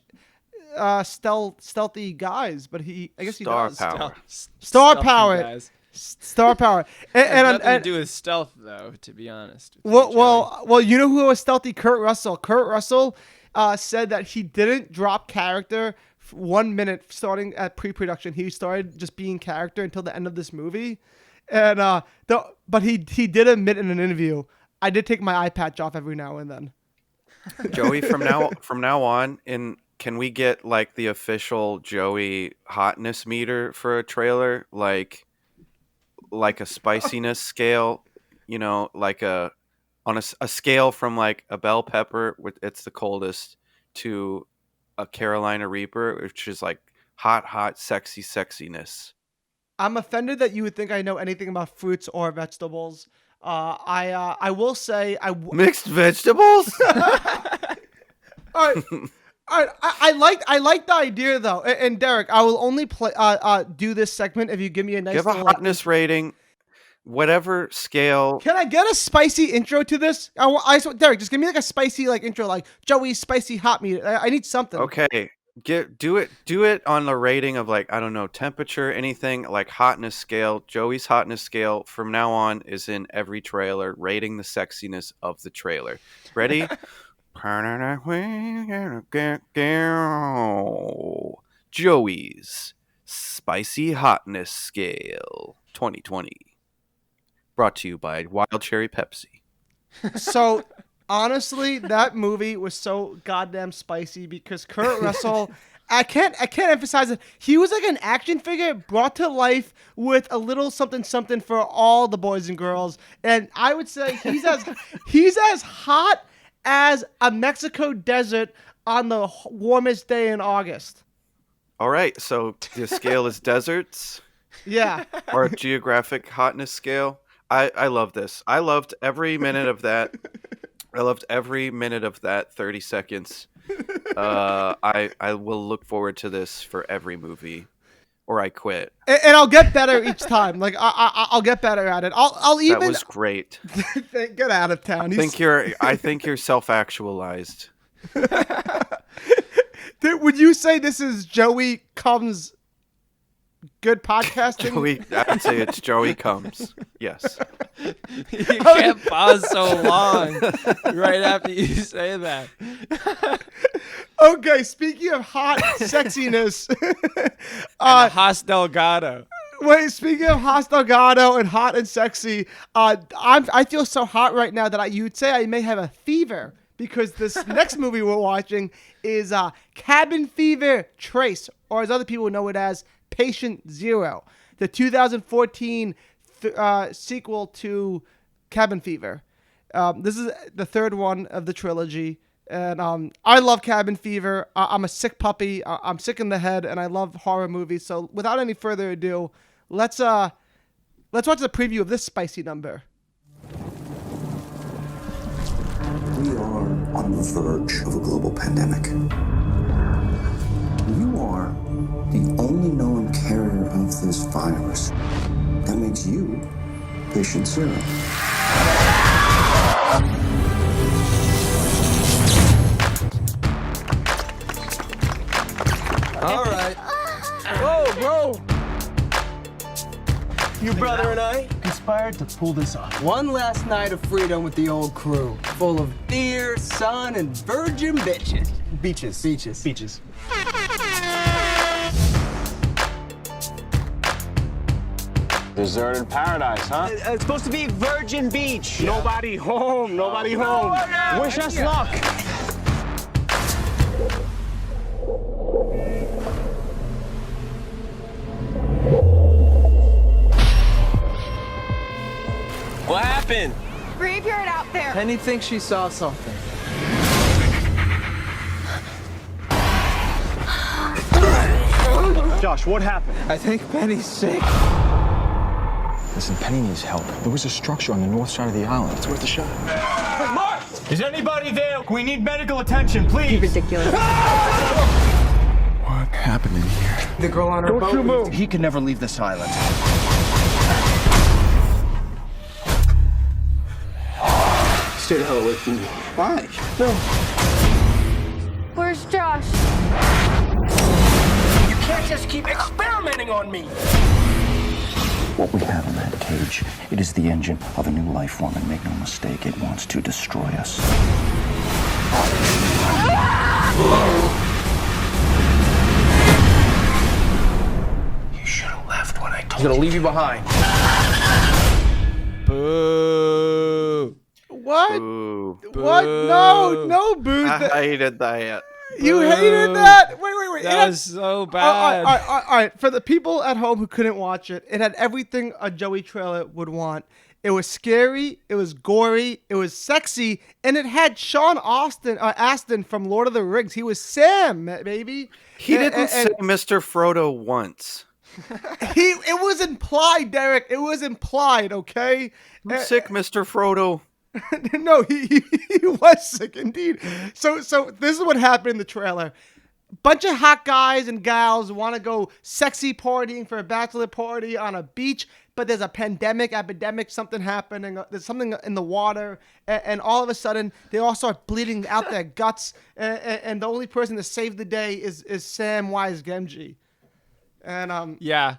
stealthy guys, but I guess he Star does. power. Star Stealthy power. guys. Star power. Has And nothing to do with stealth, though, to be honest. with you, Joey. well, you know who was stealthy? Kurt Russell. Kurt Russell said that he didn't drop character 1 minute starting at pre-production. He started just being character until the end of this movie, and but he did admit in an interview, I did take my eye patch off every now and then. Joey, from now on, can we get like the official Joey hotness meter for a trailer, like a spiciness scale, like on a scale from like a bell pepper, it's the coldest, to a Carolina Reaper, which is like hot, sexy sexiness. I'm offended that you would think I know anything about fruits or vegetables. I will say Mixed vegetables? All right. All right, I like the idea though, and Derek, I will only do this segment if you give me a nice. Give a little- hotness rating, whatever scale. Can I get a spicy intro to this? Derek, just give me like a spicy intro, like Joey's spicy hot meat. I need something. Okay, Do it on the rating of like, I don't know, temperature, anything like hotness scale. Joey's hotness scale from now on is in every trailer, rating the sexiness of the trailer. Ready? Joey's Spicy Hotness Scale 2020. Brought to you by Wild Cherry Pepsi. So honestly, that movie was so goddamn spicy because Kurt Russell, I can't emphasize it. He was like an action figure brought to life with a little something something for all the boys and girls. And I would say he's as hot as a Mexico desert on the warmest day in August. All right, so the scale is deserts. Yeah. Or a geographic hotness scale. I love this. I loved every minute of that. 30 seconds. I will look forward to this for every movie, or I quit. And I'll get better each time. Like I'll get better at it. I'll even. That was great. Get out of town. I think you're self-actualized. Would you say this is Joey Comes good podcasting? I would say it's Joey Comes. Yes. You can't pause so long right after you say that. Okay, speaking of hot sexiness. Hos Delgado. Wait, speaking of Hos Delgado and hot and sexy, I feel so hot right now that you'd say I may have a fever because this next movie we're watching is Cabin Fever Trace, or as other people know it as Patient Zero, the 2014 sequel to Cabin Fever. This is the third one of the trilogy, and I love Cabin Fever. I'm a sick puppy. I'm sick in the head, and I love horror movies. So without any further ado, let's watch the preview of this spicy number. We are on the verge of a global pandemic. You are the only known carrier of this virus. That makes you patient zero. All right. Whoa, bro. Your brother and I conspired to pull this off. One last night of freedom with the old crew, full of deer, sun, and virgin bitches. Beaches. Deserted paradise, huh? It's supposed to be Virgin Beach. Yeah. Nobody home. Wish us luck. What happened? Graveyard out there. Penny thinks she saw something. Josh, what happened? I think Penny's sick. Listen, Penny needs help. There was a structure on the north side of the island. It's worth a shot. Hey, Mark! Is anybody there? We need medical attention, please. Ridiculous. What happened in here? The girl on her boat. Don't you move. He could never leave this island. Stay the hell away from me. Why? No. Where's Josh? You can't just keep experimenting on me. What we have in that cage, it is the engine of a new life form, and make no mistake, it wants to destroy us. You should have left when I told you. He's gonna leave you behind. Boo. What? Boo. What? No, boo. I hated that. You hated that? Wait. That was so bad. All right. For the people at home who couldn't watch it, it had everything a Joey trailer would want. It was scary. It was gory. It was sexy. And it had Sean Astin from Lord of the Rings. He was Sam, baby. He didn't say Mr. Frodo once. It was implied, Derek. It was implied, okay? I'm sick, Mr. Frodo. No, he was sick indeed. So this is what happened in the trailer. Bunch of hot guys and gals want to go sexy partying for a bachelor party on a beach. but there's a pandemic, epidemic, something happening. There's something in the water, and all of a sudden they all start bleeding out their guts, and the only person to save the day is Samwise Gamgee. And yeah,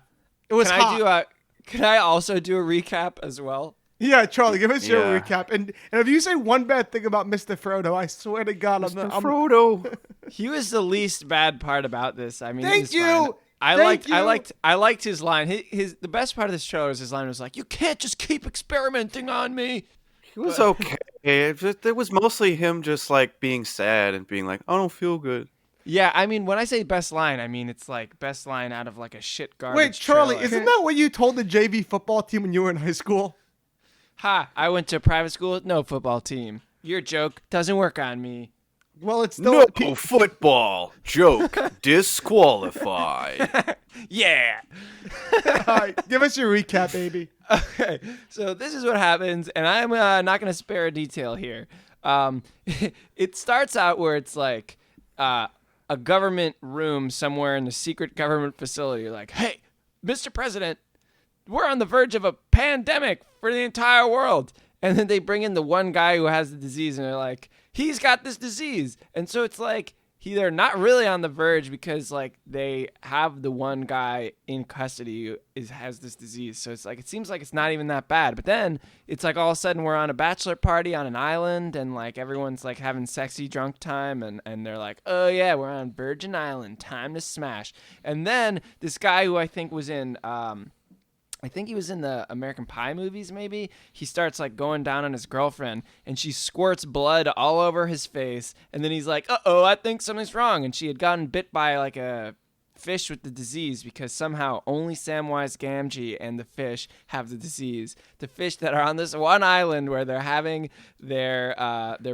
it was hot. Can I also do a recap as well? Yeah, Charlie, give us your recap. And if you say one bad thing about Mr. Frodo, I swear to God, Mr. Frodo. He was the least bad part about this. I mean, Thank you. I liked his line. The best part of this show is his line was like, "You can't just keep experimenting on me." He was okay. It was mostly him just like being sad and being like, "I don't feel good." Yeah, I mean, when I say best line, I mean it's like best line out of like a shit garbage. Wait, Charlie, trailer. isn't that what you told the JV football team when you were in high school? Ha! I went to private school with no football team. Your joke doesn't work on me. Well, it's still no football joke disqualified. Yeah. All right, give us your recap, baby. Okay, so this is what happens, and I'm not going to spare a detail here. It starts out where it's like a government room somewhere in a secret government facility. You're like, hey, Mr. President, we're on the verge of a pandemic for the entire world. And then they bring in the one guy who has the disease, and they're like, he's got this disease. And so it's like they're not really on the verge because like they have the one guy in custody who has this disease. So it's like it seems like it's not even that bad. But then it's like all of a sudden we're on a bachelor party on an island, and like everyone's like having sexy drunk time, and they're like, oh yeah, we're on Virgin Island, time to smash. And then this guy who I think was in I think he was in the American Pie movies, maybe. He starts like going down on his girlfriend, and she squirts blood all over his face. And then he's like, uh-oh, I think something's wrong. And she had gotten bit by like a fish with the disease because somehow only Samwise Gamgee and the fish have the disease. The fish that are on this one island where they're having their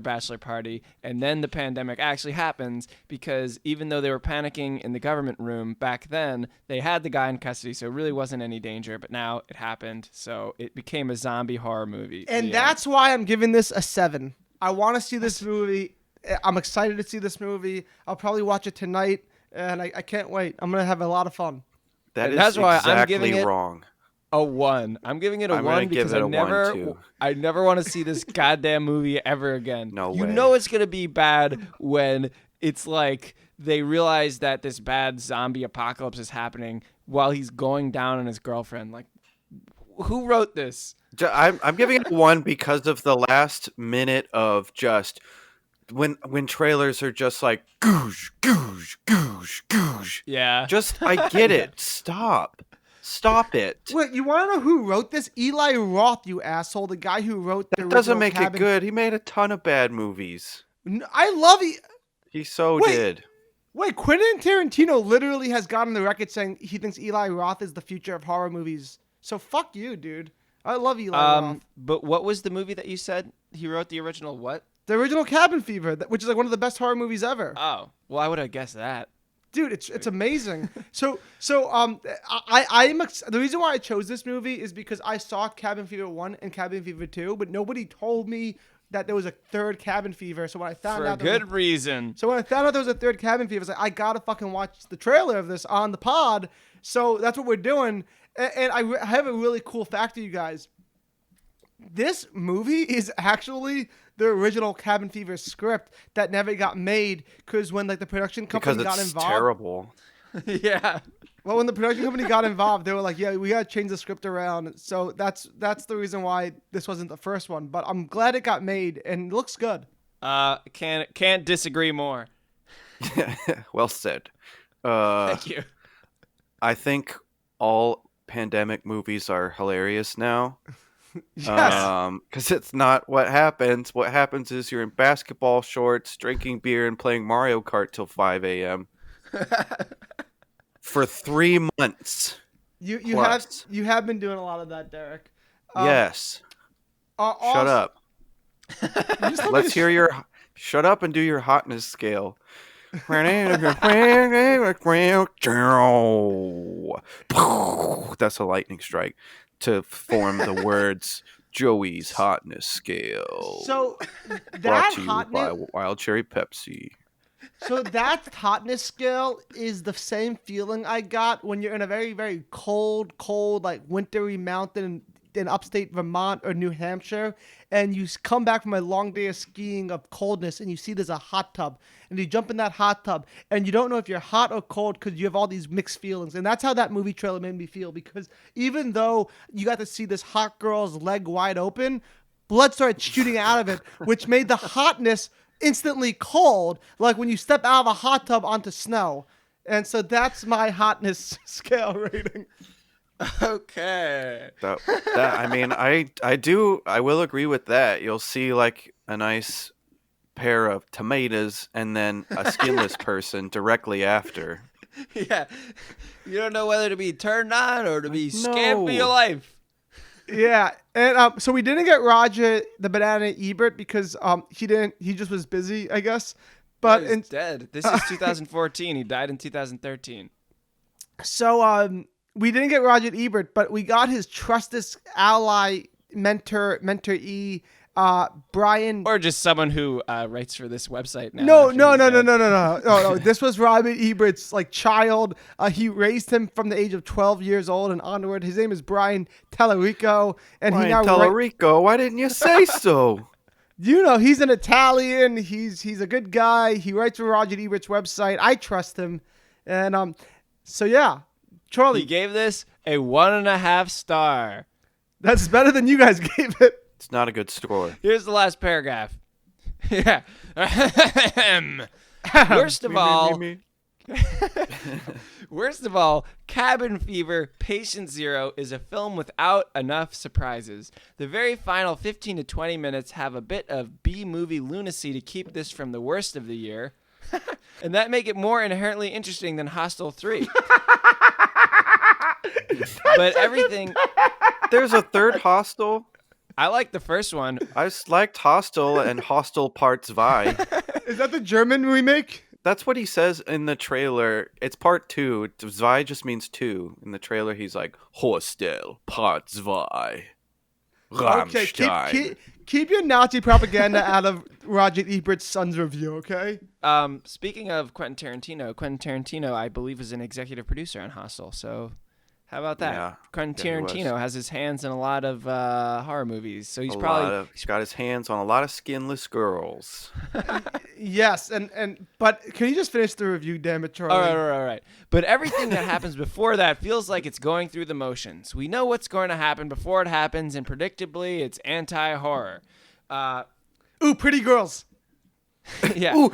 bachelor party, and then the pandemic actually happens because even though they were panicking in the government room back then, they had the guy in custody, so it really wasn't any danger. But now it happened, so it became a zombie horror movie. And that's why I'm giving this a 7. I want to see this movie. I'm excited to see this movie. I'll probably watch it tonight. And I can't wait. I'm going to have a lot of fun. That's why exactly I'm giving it wrong. A 1. I'm giving it a 1 because I never want to see this goddamn movie ever again. No way. You know it's going to be bad when it's like they realize that this bad zombie apocalypse is happening while he's going down on his girlfriend. Like, who wrote this? I'm giving it a 1 because of the last minute of just... When trailers are just like goosh, goosh, goosh, goosh. Yeah. Just I get it. Stop it. Wait, you want to know who wrote this? Eli Roth, you asshole. The guy who wrote the That doesn't make Cabin. it good. He made a ton of bad movies. I love it. He did. Wait, Quentin Tarantino literally has gotten the record saying he thinks Eli Roth is the future of horror movies. So fuck you, dude. I love Eli Roth. But what was the movie that you said he wrote the original what? The original Cabin Fever, which is like one of the best horror movies ever. Oh, well, I would have guessed that. Dude, it's amazing. So the reason why I chose this movie is because I saw Cabin Fever 1 and Cabin Fever 2, but nobody told me that there was a third Cabin Fever. So when I found out, for a good reason. So when I found out there was a third Cabin Fever, I was like, I gotta fucking watch the trailer of this on the pod. So that's what we're doing. And I have a really cool fact for you guys. This movie is actually the original Cabin Fever script that never got made because when like the production company got involved. Terrible. Yeah. Well, when the production company got involved, they were like, "Yeah, we gotta change the script around." So that's the reason why this wasn't the first one. But I'm glad it got made and it looks good. Can't disagree more. Well said. Thank you. I think all pandemic movies are hilarious now. Yes. Because it's not what happens. What happens is you're in basketball shorts, drinking beer, and playing Mario Kart till 5 a.m. for 3 months. You plus. have been doing a lot of that, Derek. Yes. Shut up. Let's hear your. Shut up and do your hotness scale. That's a lightning strike to form the words Joey's hotness scale. So Brought that to you hotness by Wild Cherry Pepsi. So that hotness scale is the same feeling I got when you're in a very, very cold, like wintry mountain in upstate Vermont or New Hampshire, and you come back from a long day of skiing of coldness, and you see there's a hot tub, and you jump in that hot tub, and you don't know if you're hot or cold because you have all these mixed feelings. And that's how that movie trailer made me feel, because even though you got to see this hot girl's leg wide open, blood started shooting out of it, which made the hotness instantly cold, like when you step out of a hot tub onto snow. And so that's my hotness scale rating. Okay. That I mean, I will agree with that. You'll see like a nice pair of tomatoes and then a skinless person directly after. Yeah. You don't know whether to be turned on or to be scared for your life. Yeah, and so we didn't get Roger the Banana Ebert because he just was busy, I guess. But He's dead. This is 2014. He died in 2013. So we didn't get Roger Ebert, but we got his trusted ally, mentoree, Brian. Or just someone who writes for this website now. No. This was Roger Ebert's like child. He raised him from the age of 12 years old and onward. His name is Brian Tallarico, and Brian he now Tallarico. Why didn't you say so? You know, he's an Italian. He's a good guy. He writes for Roger Ebert's website. I trust him, and so yeah, Charlie. He gave this a 1.5 star. That's better than you guys gave it. It's not a good score. Here's the last paragraph. Yeah. Worst of all, Cabin Fever Patient Zero is a film without enough surprises. The very final 15 to 20 minutes have a bit of B-movie lunacy to keep this from the worst of the year. And that make it more inherently interesting than Hostel 3. But everything... There's a third Hostel. I like the first one. I liked Hostel and Hostel Part 2. Is that the German remake? That's what he says in the trailer. It's Part 2. Zwei just means 2. In the trailer, he's like, Hostel Part 2. Rammstein. Okay, keep your Nazi propaganda out of Roger Ebert's son's review, okay? Speaking of Quentin Tarantino, I believe, is an executive producer on Hostel, so... How about that? Yeah, Quentin Tarantino has his hands in a lot of horror movies, so he's he's got his hands on a lot of skinless girls. Yes, but can you just finish the review, damn it, Charlie? All right. But everything that happens before that feels like it's going through the motions. We know what's going to happen before it happens, and predictably, it's anti-horror. Ooh, pretty girls. Yeah. Ooh,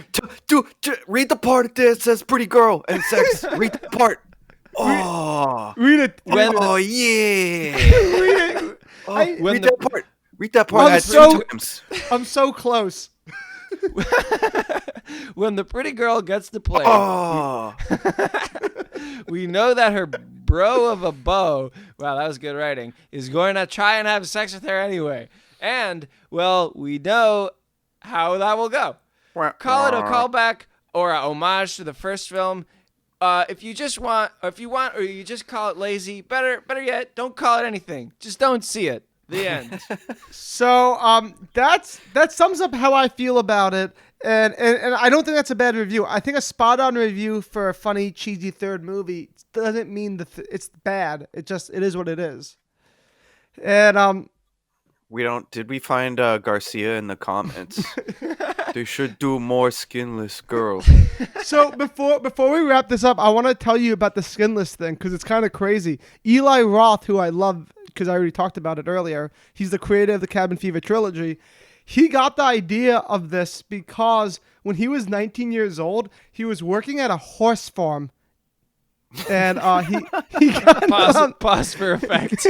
read the part that says pretty girl and sex. Read the part. Oh, read it. Yeah. Read it. Read that part. Read that part. I'm so close. When the pretty girl gets to play, we know that her bro of a beau, wow, that was good writing, is going to try and have sex with her anyway. And, well, we know how that will go. Call it a callback or a homage to the first film. If you just call it lazy, better yet, don't call it anything. Just don't see it. The end. So that sums up how I feel about it, and I don't think that's a bad review. I think a spot on review for a funny, cheesy third movie doesn't mean it's bad. It is what it is. And Did we find Garcia in the comments? They should do more skinless girls. So before we wrap this up, I want to tell you about the skinless thing because it's kind of crazy. Eli Roth, who I love because I already talked about it earlier, he's the creator of the Cabin Fever trilogy. He got the idea of this because when he was 19 years old, he was working at a horse farm. And he got pause for effect.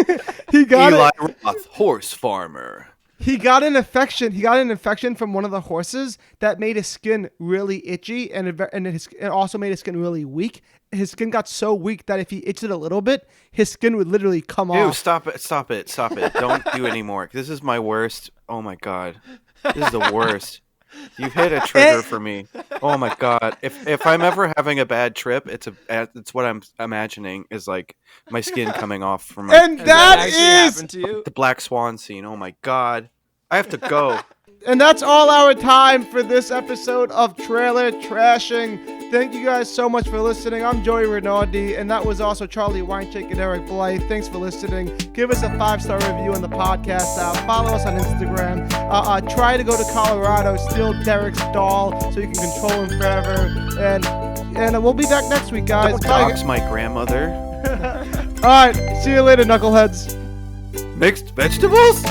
Eli Roth, horse farmer. He got an infection. He got an infection from one of the horses that made his skin really itchy, and it also made his skin really weak. His skin got so weak that if he itched it a little bit, his skin would literally come off. Ew, stop it. Don't do anymore. This is my worst. Oh my god. This is the worst. You've hit a trigger for me. Oh my god! If I'm ever having a bad trip, it's what I'm imagining is like my skin coming off from my. And that is the black swan scene. Oh my god! I have to go. And that's all our time for this episode of Trailer Trashing. Thank you guys so much for listening. I'm Joey Rinaldi, and that was also Charlie Weincheck and Eric Blythe. Thanks for listening. Give us a 5-star review on the podcast app. Follow us on Instagram. Try to go to Colorado, steal Derek's doll so you can control him forever. And we'll be back next week, guys. Don't Bye. dox my grandmother. All right. See you later, knuckleheads. Mixed vegetables?